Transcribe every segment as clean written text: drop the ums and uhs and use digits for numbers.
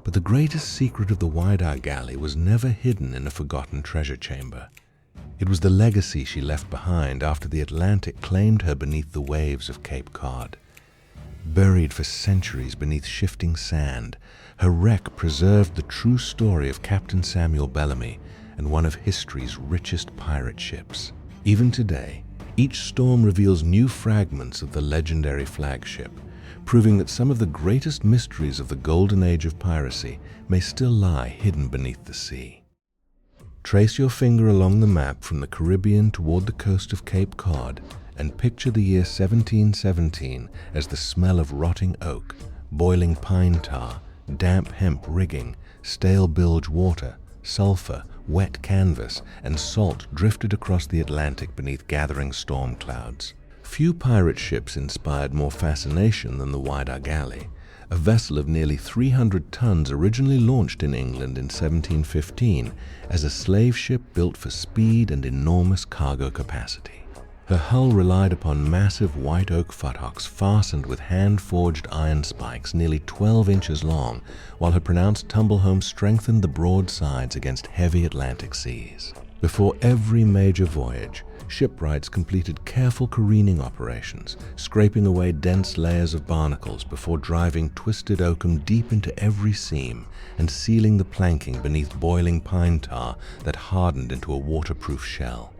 But the greatest secret of the Whydah galley was never hidden in a forgotten treasure chamber. It was the legacy she left behind after the Atlantic claimed her beneath the waves of Cape Cod. Buried for centuries beneath shifting sand, her wreck preserved the true story of Captain Samuel Bellamy and one of history's richest pirate ships. Even today, each storm reveals new fragments of the legendary flagship, proving that some of the greatest mysteries of the Golden Age of Piracy may still lie hidden beneath the sea. Trace your finger along the map from the Caribbean toward the coast of Cape Cod and picture the year 1717 as the smell of rotting oak, boiling pine tar, damp hemp rigging, stale bilge water, sulfur, wet canvas, and salt drifted across the Atlantic beneath gathering storm clouds. Few pirate ships inspired more fascination than the Whydah galley, a vessel of nearly 300 tons originally launched in England in 1715 as a slave ship built for speed and enormous cargo capacity. Her hull relied upon massive white oak futtocks fastened with hand-forged iron spikes nearly 12 inches long, while her pronounced tumble-home strengthened the broad sides against heavy Atlantic seas. Before every major voyage, shipwrights completed careful careening operations, scraping away dense layers of barnacles before driving twisted oakum deep into every seam and sealing the planking beneath boiling pine tar that hardened into a waterproof shell.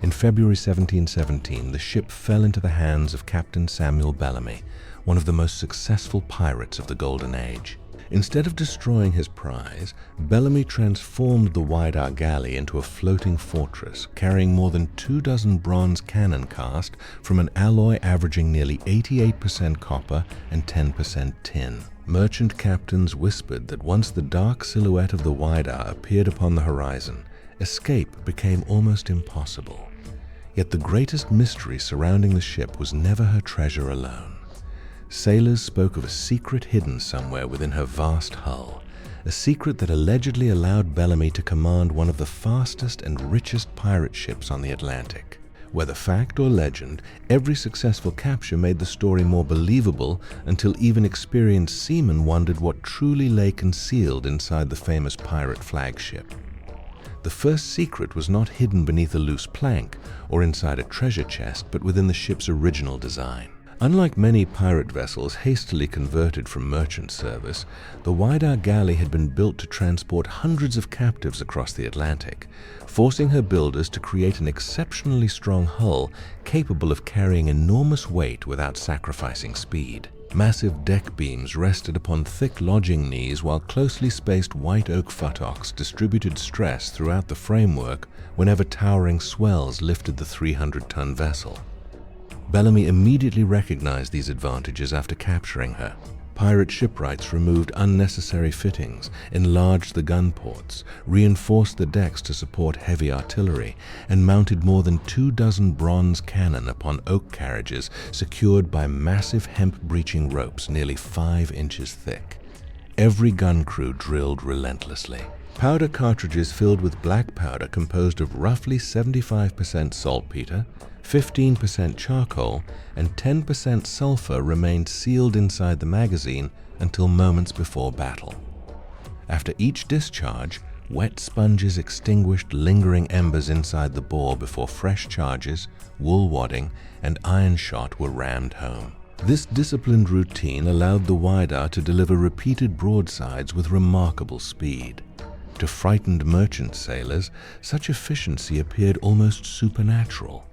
In February 1717, the ship fell into the hands of Captain Samuel Bellamy, one of the most successful pirates of the Golden Age. Instead of destroying his prize, Bellamy transformed the Whydah galley into a floating fortress, carrying more than 24 bronze cannon cast from an alloy averaging nearly 88% copper and 10% tin. Merchant captains whispered that once the dark silhouette of the Whydah appeared upon the horizon, escape became almost impossible. Yet the greatest mystery surrounding the ship was never her treasure alone. Sailors spoke of a secret hidden somewhere within her vast hull, a secret that allegedly allowed Bellamy to command one of the fastest and richest pirate ships on the Atlantic. Whether fact or legend, every successful capture made the story more believable until even experienced seamen wondered what truly lay concealed inside the famous pirate flagship. The first secret was not hidden beneath a loose plank or inside a treasure chest, but within the ship's original design. Unlike many pirate vessels hastily converted from merchant service, the Whydah galley had been built to transport hundreds of captives across the Atlantic, forcing her builders to create an exceptionally strong hull capable of carrying enormous weight without sacrificing speed. Massive deck beams rested upon thick lodging knees, while closely spaced white oak futtocks distributed stress throughout the framework whenever towering swells lifted the 300-ton vessel. Bellamy immediately recognized these advantages after capturing her. Pirate shipwrights removed unnecessary fittings, enlarged the gun ports, reinforced the decks to support heavy artillery, and mounted more than 24 bronze cannon upon oak carriages secured by massive hemp-breeching ropes nearly 5 inches thick. Every gun crew drilled relentlessly. Powder cartridges filled with black powder composed of roughly 75% saltpeter, 15% charcoal, and 10% sulfur remained sealed inside the magazine until moments before battle. After each discharge, wet sponges extinguished lingering embers inside the bore before fresh charges, wool wadding, and iron shot were rammed home. This disciplined routine allowed the Whydah to deliver repeated broadsides with remarkable speed. To frightened merchant sailors, such efficiency appeared almost supernatural.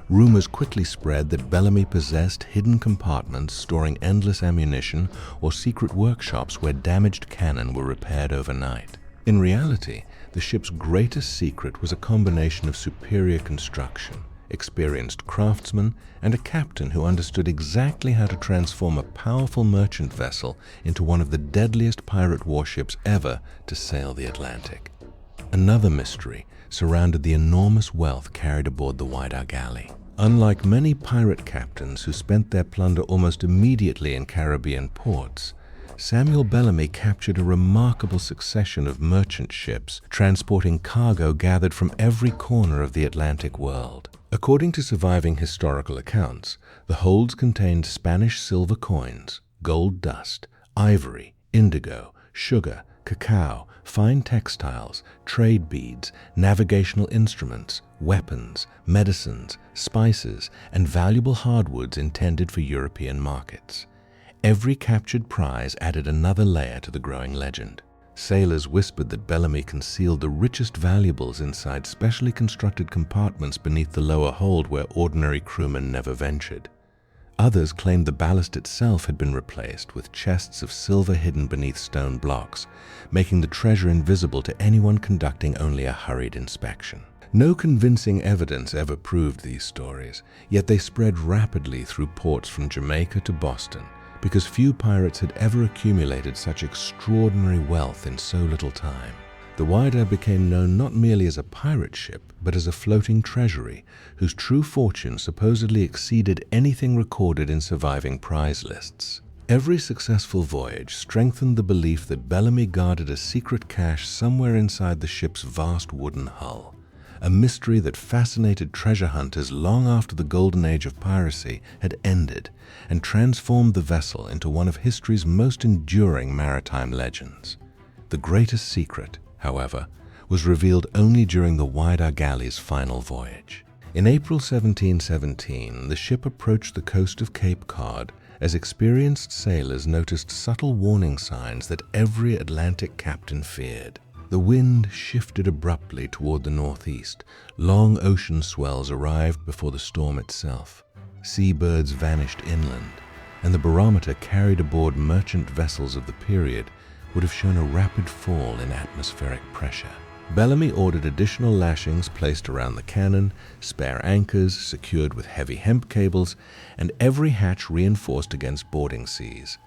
Rumors quickly spread that Bellamy possessed hidden compartments storing endless ammunition or secret workshops where damaged cannon were repaired overnight. In reality, the ship's greatest secret was a combination of superior construction, experienced craftsmen, and a captain who understood exactly how to transform a powerful merchant vessel into one of the deadliest pirate warships ever to sail the Atlantic. Another mystery surrounded the enormous wealth carried aboard the Whydah galley. Unlike many pirate captains who spent their plunder almost immediately in Caribbean ports, Samuel Bellamy captured a remarkable succession of merchant ships transporting cargo gathered from every corner of the Atlantic world. According to surviving historical accounts, the holds contained Spanish silver coins, gold dust, ivory, indigo, sugar, cacao, fine textiles, trade beads, navigational instruments, weapons, medicines, spices, and valuable hardwoods intended for European markets. Every captured prize added another layer to the growing legend. Sailors whispered that Bellamy concealed the richest valuables inside specially constructed compartments beneath the lower hold where ordinary crewmen never ventured. Others claimed the ballast itself had been replaced with chests of silver hidden beneath stone blocks, making the treasure invisible to anyone conducting only a hurried inspection. No convincing evidence ever proved these stories, yet they spread rapidly through ports from Jamaica to Boston, because few pirates had ever accumulated such extraordinary wealth in so little time. The Whydah became known not merely as a pirate ship, but as a floating treasury, whose true fortune supposedly exceeded anything recorded in surviving prize lists. Every successful voyage strengthened the belief that Bellamy guarded a secret cache somewhere inside the ship's vast wooden hull, a mystery that fascinated treasure hunters long after the Golden Age of Piracy had ended and transformed the vessel into one of history's most enduring maritime legends. The greatest secret, however, was revealed only during the Whydah galley's final voyage. In April 1717, the ship approached the coast of Cape Cod as experienced sailors noticed subtle warning signs that every Atlantic captain feared. The wind shifted abruptly toward the northeast. Long ocean swells arrived before the storm itself. Seabirds vanished inland, and the barometer carried aboard merchant vessels of the period would have shown a rapid fall in atmospheric pressure. Bellamy ordered additional lashings placed around the cannon, spare anchors secured with heavy hemp cables, and every hatch reinforced against boarding seas.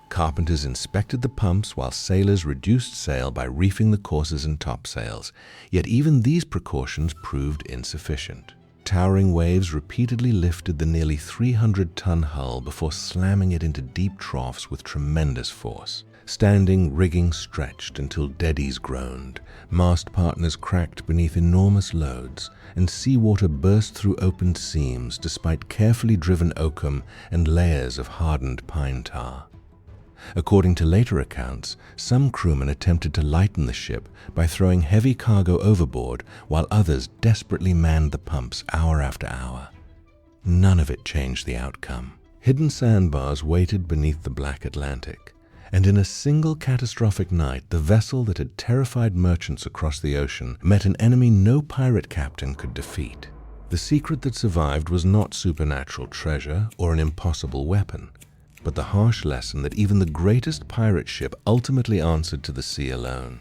Carpenters inspected the pumps while sailors reduced sail by reefing the courses and topsails, yet even these precautions proved insufficient. Towering waves repeatedly lifted the nearly 300-ton hull before slamming it into deep troughs with tremendous force. Standing rigging stretched until deadies groaned, mast partners cracked beneath enormous loads, and seawater burst through opened seams despite carefully driven oakum and layers of hardened pine tar. According to later accounts, some crewmen attempted to lighten the ship by throwing heavy cargo overboard, while others desperately manned the pumps hour after hour. None of it changed the outcome. Hidden sandbars waited beneath the black Atlantic, and in a single catastrophic night, the vessel that had terrified merchants across the ocean met an enemy no pirate captain could defeat. The secret that survived was not supernatural treasure or an impossible weapon, but the harsh lesson that even the greatest pirate ship ultimately answered to the sea alone.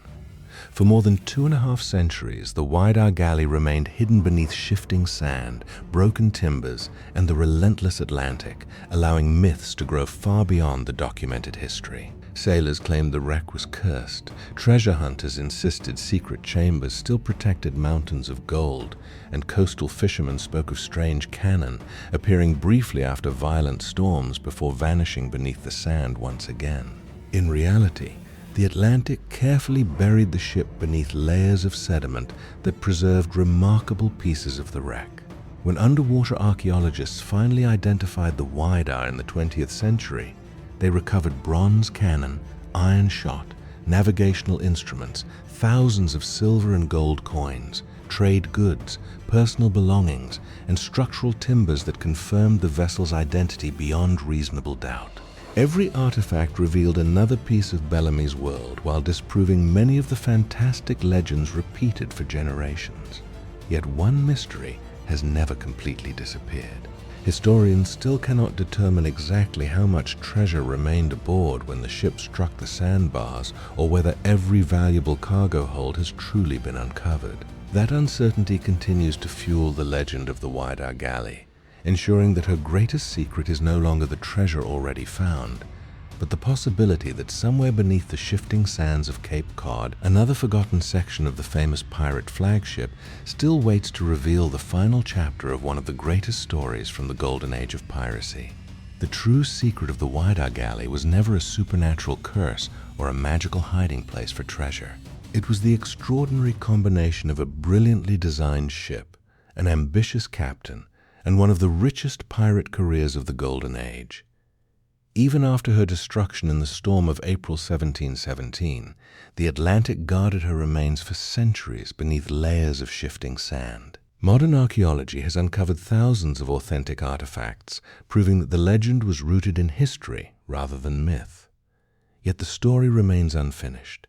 For more than 2.5 centuries, the Whydah galley remained hidden beneath shifting sand, broken timbers, and the relentless Atlantic, allowing myths to grow far beyond the documented history. Sailors claimed the wreck was cursed. Treasure hunters insisted secret chambers still protected mountains of gold, and coastal fishermen spoke of strange cannon appearing briefly after violent storms before vanishing beneath the sand once again. In reality, the Atlantic carefully buried the ship beneath layers of sediment that preserved remarkable pieces of the wreck. When underwater archaeologists finally identified the Whydah in the 20th century, they recovered bronze cannon, iron shot, navigational instruments, thousands of silver and gold coins, trade goods, personal belongings, and structural timbers that confirmed the vessel's identity beyond reasonable doubt. Every artifact revealed another piece of Bellamy's world while disproving many of the fantastic legends repeated for generations. Yet one mystery has never completely disappeared. Historians still cannot determine exactly how much treasure remained aboard when the ship struck the sandbars, or whether every valuable cargo hold has truly been uncovered. That uncertainty continues to fuel the legend of the Whydah galley, ensuring that her greatest secret is no longer the treasure already found, but the possibility that somewhere beneath the shifting sands of Cape Cod, another forgotten section of the famous pirate flagship still waits to reveal the final chapter of one of the greatest stories from the Golden Age of Piracy. The true secret of the Whydah galley was never a supernatural curse or a magical hiding place for treasure. It was the extraordinary combination of a brilliantly designed ship, an ambitious captain, and one of the richest pirate careers of the Golden Age. Even after her destruction in the storm of April 1717, the Atlantic guarded her remains for centuries beneath layers of shifting sand. Modern archaeology has uncovered thousands of authentic artifacts, proving that the legend was rooted in history rather than myth. Yet the story remains unfinished.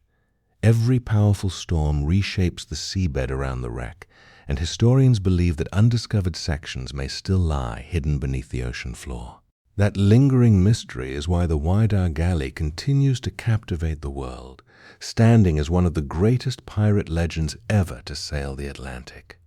Every powerful storm reshapes the seabed around the wreck, and historians believe that undiscovered sections may still lie hidden beneath the ocean floor. That lingering mystery is why the Whydah galley continues to captivate the world, standing as one of the greatest pirate legends ever to sail the Atlantic.